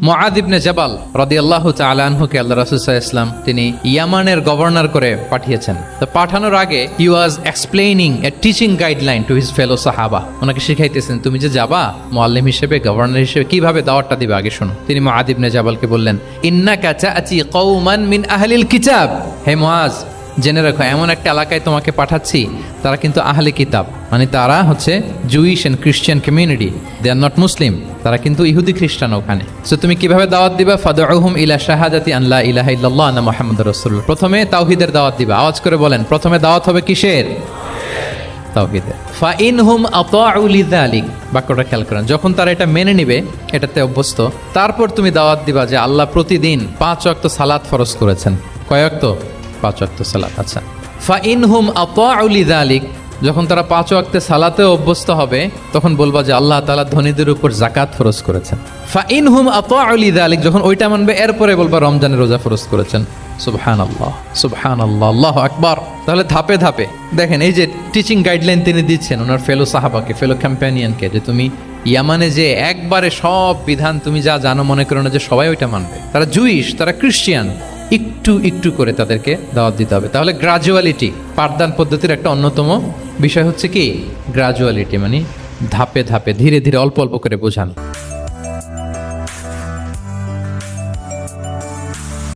মুআয ইবনে জাবাল রাদিয়াল্লাহু তাআলা আনহুকে আল্লাহ রাসূল সাল্লাল্লাহু আলাইহি ওয়াসাল্লাম তিনি ইয়ামানের গভর্নর করে পাঠিয়েছেন। তো পাঠানোর আগে he was explaining a teaching guideline to his fellow সাহাবা। ওনাকে শিখাইতেছেন তুমি যে যাবা মুআল্লিম হিসেবে, গভর্নর হিসেবে কিভাবে দাওয়াতটা দিবে আগে শোনো। তিনি মুআয ইবনে জাবালকে বললেন, ইন্নাকা তা'তি কওমান মিন আহলিল কিতাব। হে মুআয, জেনে রাখো এমন একটা এলাকায় তোমাকে পাঠাচ্ছি, তারা কিন্তু আহলে কিতাব, মানে তারা হচ্ছে Jewish and Christian community, they are not Muslim, তারা কিন্তু ইহুদি খ্রিস্টান ওখানে। সো তুমি কিভাবে দাওয়াত দিবা? ফাদউহুম ইলা শাহাদাতি আন লা ইলাহা ইল্লাল্লাহ আন্না মুহাম্মাদুর রাসূলুল্লাহ। প্রথমে তাওহীদের দাওয়াত দিবা। আওয়াজ করে বলেন, প্রথমে দাওয়াত হবে কিসের? তাওহীদের। ফাইনহুম আতাউ লিযালিক, বাক্যটা খেয়াল করেন, যখন তারা এটা মেনে নিবে, এটাতে অভ্যস্ত, তারপর তুমি দাওয়াত দিবা যে আল্লাহ প্রতিদিন 5 ওয়াক্ত সালাত ফরজ করেছেন। কয় ওয়াক্ত? 5 ওয়াক্ত সালাত। আচ্ছা, ফাইনহুম আতাউ লিযালিক, যখন তারা 5 ওয়াক্তে সালাতে অভ্যস্ত হবে, তখন বলবা যে আল্লাহ তাআলা ধনীদের উপর যাকাত ফরজ করেছেন। ফাইনহুম আতাউ লিযালিক, যখন ওইটা মানবে, এরপরে বলবা রমজানের রোজা ফরজ করেছেন। সুবহানাল্লাহ, সুবহানাল্লাহ, আল্লাহু আকবার। তাহলে ধাপে ধাপে দেখেন, এই যে টিচিং গাইডলাইন তিনি দিচ্ছেন ওনার ফেলো সাহাবাকে, ফেলো কম্প্যানিয়নকে, যে তুমি ইয়ামানে যে একবারে সব বিধান তুমি যা জানো মনে করো না যে সবাই ওইটা মানবে। তারা জুইশ, তারা ক্রিশ্চিয়ান, একটু একটু করে তাদেরকে দাওয়াত দিতে হবে। তাহলে গ্রাজুয়ালিটি, পাঠদান পদ্ধতির একটা অন্যতম বিষয় হচ্ছে কি গ্রাজুয়ালিটি, মানে ধাপে ধাপে ধীরে ধীরে অল্প অল্প করে বোঝানো।